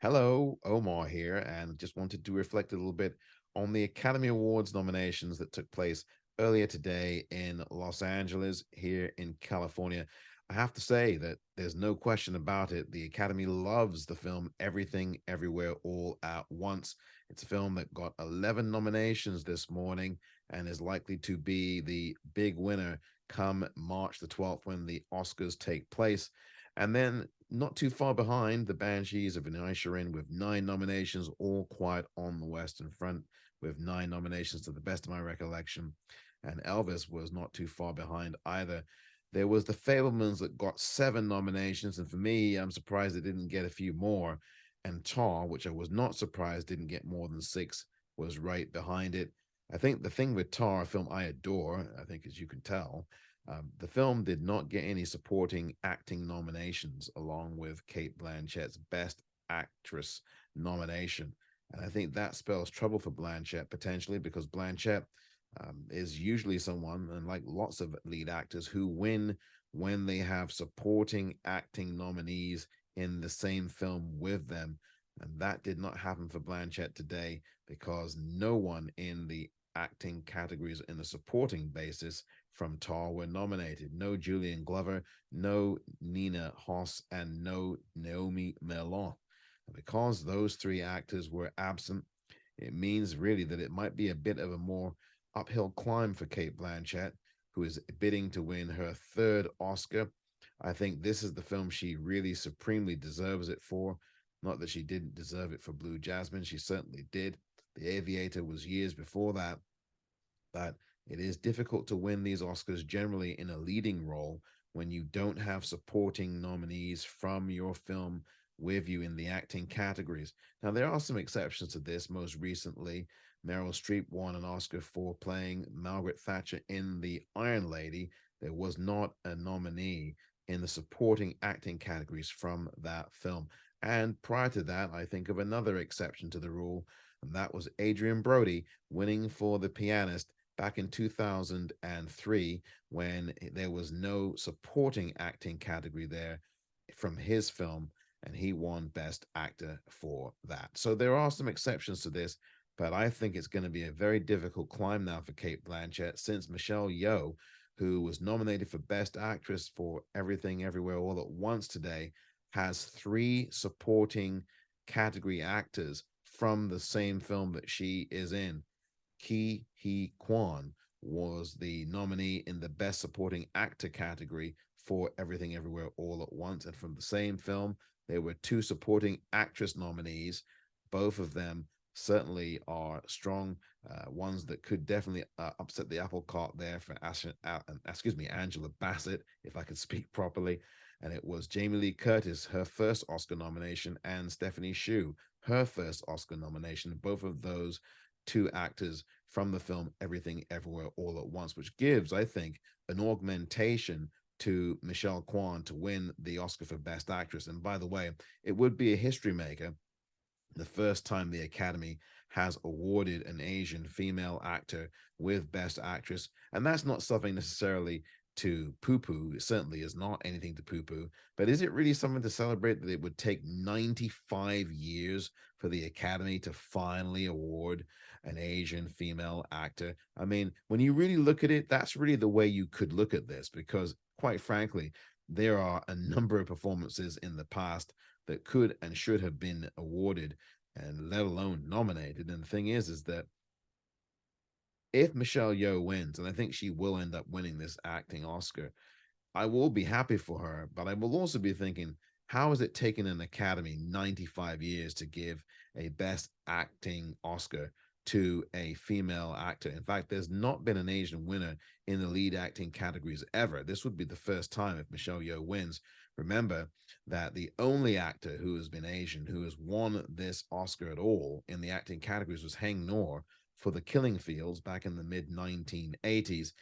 Hello, Omar here, and just wanted to reflect a little bit on the Academy Awards nominations that took place earlier today in Los Angeles, here in California. I have to say that there's no question about it. The Academy loves the film Everything, Everywhere, All at Once. It's a film that got 11 nominations this morning and is likely to be the big winner come March the 12th when the Oscars take place. And then not too far behind, the Banshees of Inisherin with 9 nominations, all quiet on the Western Front with 9 nominations to the best of my recollection. And Elvis was not too far behind either. There was The Fablemans that got 7 nominations, and for me, I'm surprised it didn't get a few more. And Tar, which I was not surprised didn't get more than 6, was right behind it. I think the thing with Tar, a film I adore, I think as you can tell, the film did not get any supporting acting nominations, along with Kate Blanchett's Best Actress nomination. And I think that spells trouble for Blanchett potentially because Blanchett is usually someone, and like lots of lead actors, who win when they have supporting acting nominees in the same film with them. And that did not happen for Blanchett today because no one in the acting categories in a supporting basis from Tar were nominated. No Julian Glover, no Nina Hoss, and no Naomi Merlon. And because those 3 actors were absent, it means really that it might be a bit of a more uphill climb for Kate Blanchett, who is bidding to win her 3rd Oscar. I think this is the film she really supremely deserves it for. Not that she didn't deserve it for Blue Jasmine, she certainly did. The Aviator was years before that, but it is difficult to win these Oscars generally in a leading role when you don't have supporting nominees from your film with you in the acting categories. Now, there are some exceptions to this. Most recently, Meryl Streep won an Oscar for playing Margaret Thatcher in The Iron Lady. There was not a nominee in the supporting acting categories from that film. And prior to that, I think of another exception to the rule, and that was Adrian Brody winning for The Pianist back in 2003 when there was no supporting acting category there from his film, and he won Best Actor for that. So there are some exceptions to this, but I think it's going to be a very difficult climb now for Kate Blanchett since Michelle Yeoh, who was nominated for Best Actress for Everything Everywhere All at Once today, has 3 supporting category actors from the same film that she is in. Ki Hee Kwan was the nominee in the Best Supporting Actor category for Everything Everywhere All at Once. And from the same film, there were 2 supporting actress nominees. Both of them certainly are strong ones that could definitely upset the apple cart there for Angela Bassett, if I could speak properly. And it was Jamie Lee Curtis, her first Oscar nomination, and Stephanie Hsu, her first Oscar nomination. Both of those 2 actors from the film Everything Everywhere All at Once, which gives, I think, an augmentation to Michelle Kwan to win the Oscar for Best Actress. And by the way, it would be a history maker, the first time the Academy has awarded an Asian female actor with Best Actress. And that's not something necessarily to poo poo. It certainly is not anything to poo poo. But is it really something to celebrate that it would take 95 years for the Academy to finally award an Asian female actor? I mean, when you really look at it, that's really the way you could look at this, because quite frankly, there are a number of performances in the past that could and should have been awarded and let alone nominated. And the thing is that if Michelle Yeoh wins, and I think she will end up winning this acting Oscar, I will be happy for her, but I will also be thinking, how has it taken an Academy 95 years to give a Best Acting Oscar to a female actor? In fact, there's not been an Asian winner in the lead acting categories ever. This would be the first time if Michelle Yeoh wins. Remember that the only actor who has been Asian who has won this Oscar at all in the acting categories was Hang Nor for The Killing Fields back in the mid 1980s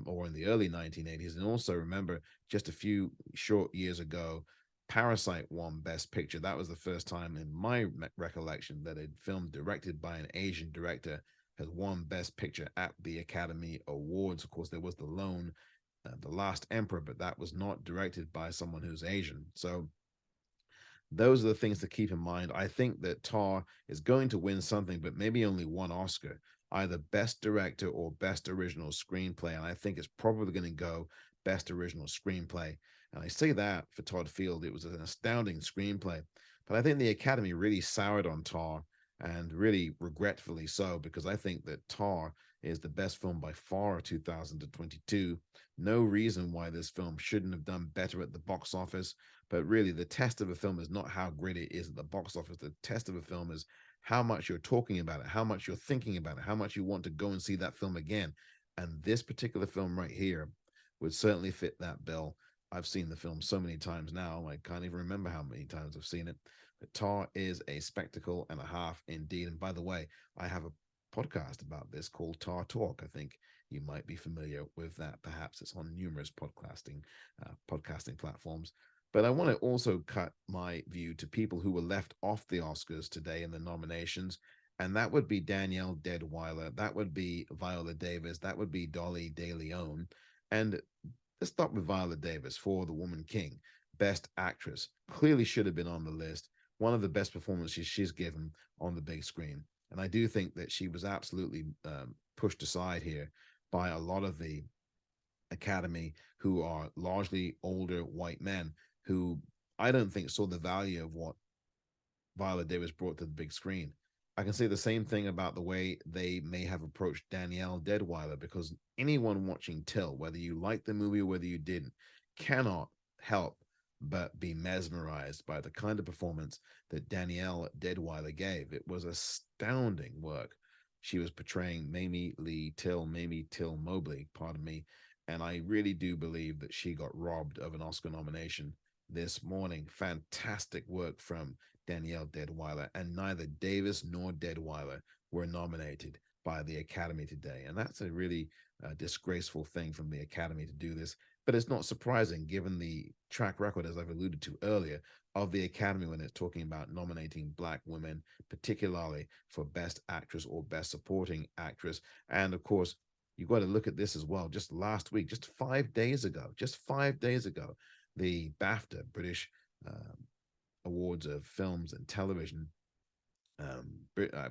or in the early 1980s. And also remember, just a few short years ago, Parasite won Best Picture. That was the first time in my recollection that a film directed by an Asian director has won Best Picture at the Academy Awards. Of course, there was The Last Emperor, but that was not directed by someone who's Asian. So Those are the things to keep in mind. I think that Tar is going to win something, but maybe only one Oscar, either Best Director or Best Original Screenplay. And I think it's probably going to go Best Original Screenplay. And I say that for Todd Field. It was an astounding screenplay. But I think the Academy really soured on Tar, and really regretfully so, because I think that Tar is the best film by far of 2022. No reason why this film shouldn't have done better at the box office. But really, the test of a film is not how great it is at the box office. The test of a film is how much you're talking about it, how much you're thinking about it, how much you want to go and see that film again. And this particular film right here would certainly fit that bill. I've seen the film so many times now, I can't even remember how many times I've seen it. But Tar is a spectacle and a half indeed. And by the way, I have a podcast about this called Tar Talk. I think you might be familiar with that. Perhaps it's on numerous podcasting platforms. But I want to also cut my view to people who were left off the Oscars today in the nominations. And that would be Danielle Deadwyler. That would be Viola Davis. That would be Dolly De Leon. And let's start with Viola Davis for The Woman King. Best Actress. Clearly should have been on the list. One of the best performances she's given on the big screen. And I do think that she was absolutely pushed aside here by a lot of the Academy, who are largely older white men who I don't think saw the value of what Viola Davis brought to the big screen. I can say the same thing about the way they may have approached Danielle Deadwyler, because anyone watching Till, whether you liked the movie or whether you didn't, cannot help but be mesmerized by the kind of performance that Danielle Deadwyler gave. It was astounding work. She was portraying Mamie Till Mobley, pardon me, and I really do believe that she got robbed of an Oscar nomination this morning. Fantastic work from Danielle Deadwyler, and neither Davis nor Deadwyler were nominated by the Academy today. And that's a really disgraceful thing from the Academy to do this. But it's not surprising given the track record, as I've alluded to earlier, of the Academy when it's talking about nominating Black women, particularly for Best Actress or Best Supporting Actress. And of course, you've got to look at this as well. Just last week, just 5 days ago, the BAFTA, British Awards of Films and Television,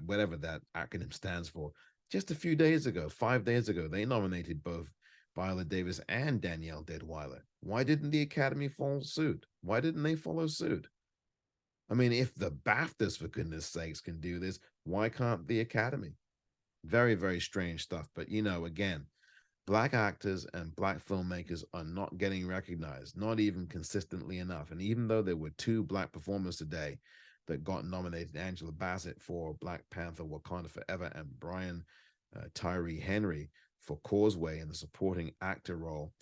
whatever that acronym stands for, just a few days ago, 5 days ago, they nominated both Viola Davis and Danielle Deadwyler. Why didn't the Academy follow suit? Why didn't they follow suit? I mean, if the BAFTAs, for goodness sakes, can do this, why can't the Academy? Very, very strange stuff. But, again, Black actors and Black filmmakers are not getting recognized, not even consistently enough. And even though there were two Black performers today that got nominated, Angela Bassett for Black Panther Wakanda Forever, and Brian Tyree Henry for Causeway in the supporting actor role,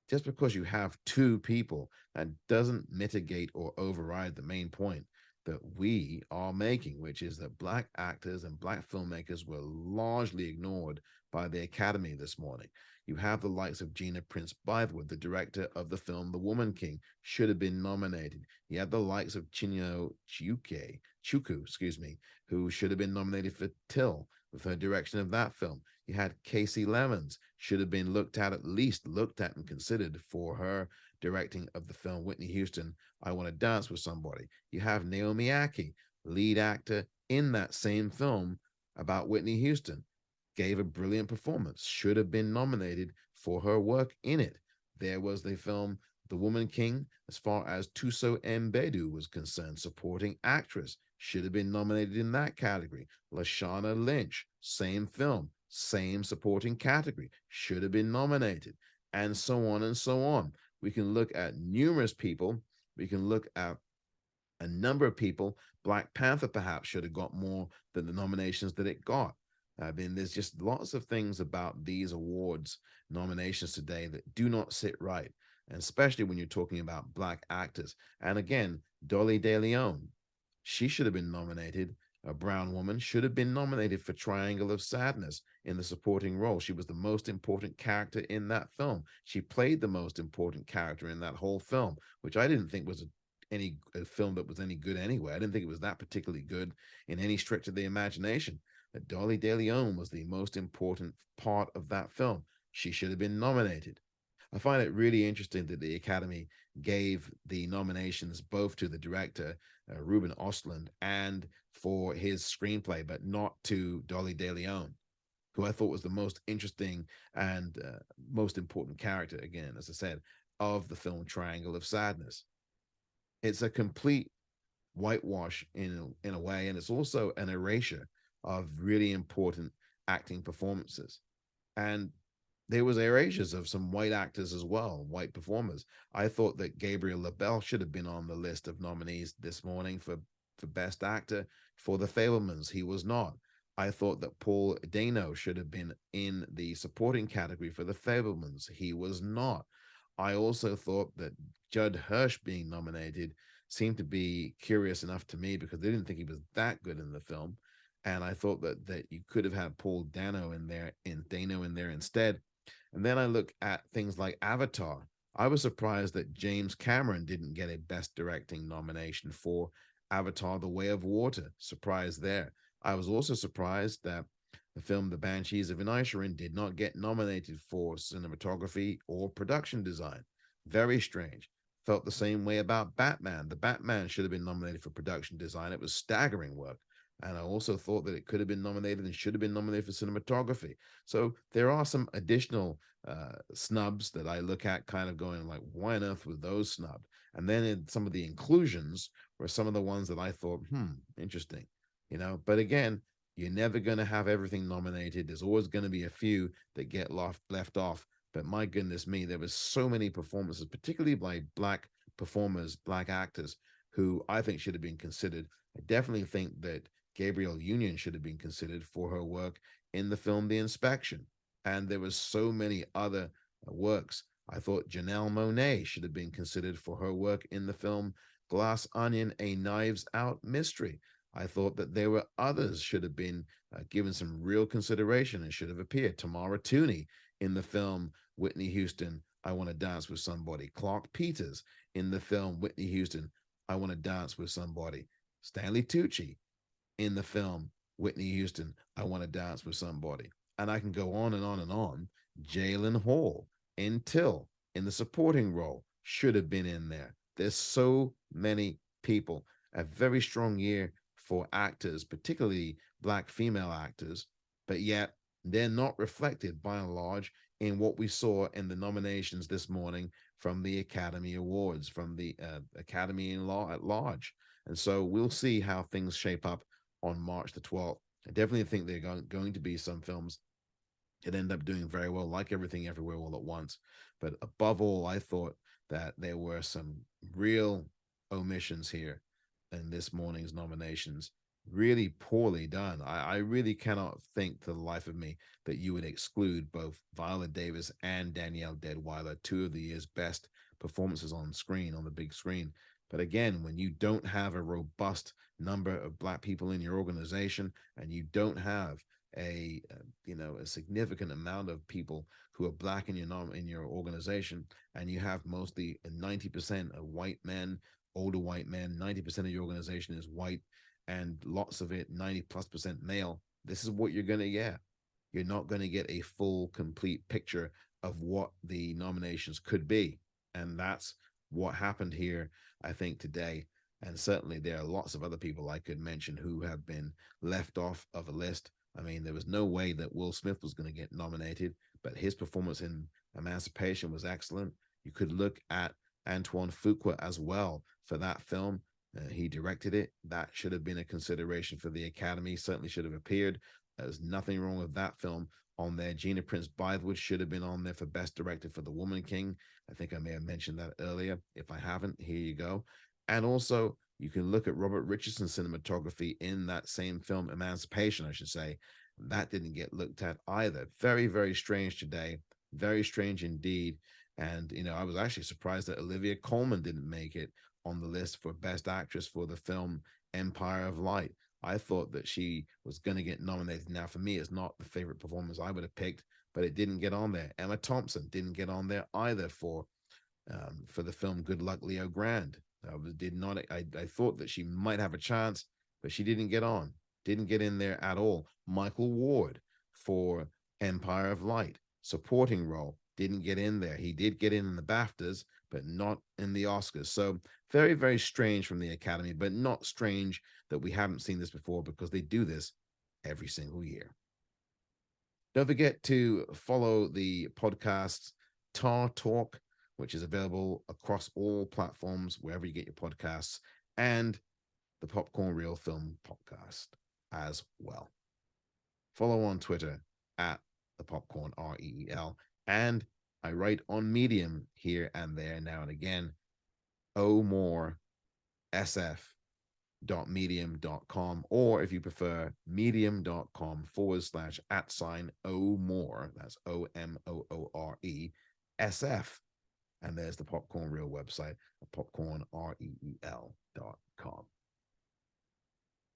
just because you have two people, that doesn't mitigate or override the main point that we are making, which is that Black actors and Black filmmakers were largely ignored by the Academy this morning. You have the likes of Gina Prince Bythewood, the director of the film The Woman King, should have been nominated. You have the likes of Chinyo Chukwu, who should have been nominated for Till with her direction of that film. You had Casey Lemons, should have been at least looked at and considered for her directing of the film Whitney Houston, I Want to Dance with Somebody. You have Naomi Aki, lead actor in that same film about Whitney Houston, gave a brilliant performance, should have been nominated for her work in it. There was the film The Woman King, as far as Tuso Mbedu was concerned, supporting actress, should have been nominated in that category. Lashana Lynch, same film, same supporting category, should have been nominated, and so on and so on. We can look at numerous people. We can look at a number of people. Black Panther perhaps should have got more than the nominations that it got. I mean, there's just lots of things about these awards nominations today that do not sit right, and especially when you're talking about Black actors. And again, Dolly De Leon, she should have been nominated. A brown woman should have been nominated for Triangle of Sadness in the supporting role. She was the most important character in that film. She played the most important character in that whole film, which I didn't think was a film that was any good anyway. I didn't think it was that particularly good in any stretch of the imagination. But Dolly De Leon was the most important part of that film. She should have been nominated. I find it really interesting that the Academy gave the nominations both to the director, Ruben Ostlund, and for his screenplay, but not to Dolly De Leon, who I thought was the most interesting and most important character, again, as I said, of the film Triangle of Sadness. It's a complete whitewash in a way, and it's also an erasure of really important acting performances. And there was erasures of some white actors as well, white performers. I thought that Gabriel LaBelle should have been on the list of nominees this morning for Best Actor for The Fabelmans. He was not. I thought that Paul Dano should have been in the supporting category for The Fabelmans. He was not. I also thought that Judd Hirsch being nominated seemed to be curious enough to me because they didn't think he was that good in the film. And I thought that you could have had Paul Dano in there instead. And then I look at things like Avatar. I was surprised that James Cameron didn't get a Best Directing nomination for Avatar: The Way of Water. Surprised there. I was also surprised that the film The Banshees of Inisherin did not get nominated for cinematography or production design. Very strange. Felt the same way about Batman. The Batman should have been nominated for production design. It was staggering work. And I also thought that it could have been nominated and should have been nominated for cinematography. So there are some additional snubs that I look at kind of going like, why on earth was those snubbed? And then in some of the inclusions were some of the ones that I thought, interesting, but again, you're never going to have everything nominated. There's always going to be a few that get left off. But my goodness me, there was so many performances, particularly by Black performers, Black actors, who I think should have been considered. I definitely think that Gabrielle Union should have been considered for her work in the film The Inspection. And there was so many other works. I thought Janelle Monáe should have been considered for her work in the film Glass Onion, A Knives Out Mystery. I thought that there were others should have been given some real consideration and should have appeared. Tamara Tooney in the film Whitney Houston, I Want to Dance with Somebody. Clark Peters in the film Whitney Houston, I Want to Dance with Somebody. Stanley Tucci in the film Whitney Houston, I Want to Dance with Somebody. And I can go on and on and on. Jalen Hall in Till in the supporting role should have been in there. There's so many people. A very strong year for actors, particularly Black female actors, but yet they're not reflected by and large in what we saw in the nominations this morning from the Academy Awards, from the Academy in law at large. And so we'll see how things shape up on March the 12th. I definitely think there are going to be some films that end up doing very well, like Everything Everywhere All at Once. But above all, I thought that there were some real omissions here in this morning's nominations. Really poorly done. I really cannot think to the life of me that you would exclude both Viola Davis and Danielle Deadwyler, two of the year's best performances on screen, on the big screen. But again, when you don't have a robust number of Black people in your organization and you don't have a significant amount of people who are Black in your organization, and you have mostly 90% of white men, older white men, 90% of your organization is white, and lots of it 90+% male, this is what you're going to get. You're not going to get a full complete picture of what the nominations could be. And that's what happened here, I think, today. And certainly there are lots of other people I could mention who have been left off of a list. I mean, there was no way that Will Smith was going to get nominated, but his performance in Emancipation was excellent. You could look at Antoine Fuqua as well for that film. He directed it. That should have been a consideration for the Academy. Certainly should have appeared. There's nothing wrong with that film on there. Gina Prince Bythewood should have been on there for Best Director for The Woman King. I think I may have mentioned that earlier. If I haven't, here you go. And also, you can look at Robert Richardson's cinematography in that same film, Emancipation, I should say. That didn't get looked at either. Very, very strange today. Very strange indeed. And, I was actually surprised that Olivia Colman didn't make it on the list for Best Actress for the film Empire of Light. I thought that she was going to get nominated. Now, for me, it's not the favorite performance I would have picked, but it didn't get on there. Emma Thompson didn't get on there either for the film Good Luck Leo Grand. Did not. I thought that she might have a chance, but she didn't get on. Didn't get in there at all. Michael Ward for Empire of Light, supporting role. didn't get in there. He did get in the BAFTAs, but not in the Oscars. So very, very strange from the Academy, but not strange that we haven't seen this before because they do this every single year. Don't forget to follow the podcast Tar Talk, which is available across all platforms, wherever you get your podcasts, and the Popcorn Reel Film Podcast as well. Follow on Twitter at the Popcorn REEL. And I write on Medium here and there now and again. more sf.medium.com, or if you prefer, medium.com/@omore. That's OMOORE SF. And there's the Popcorn Reel website, popcornreel.com.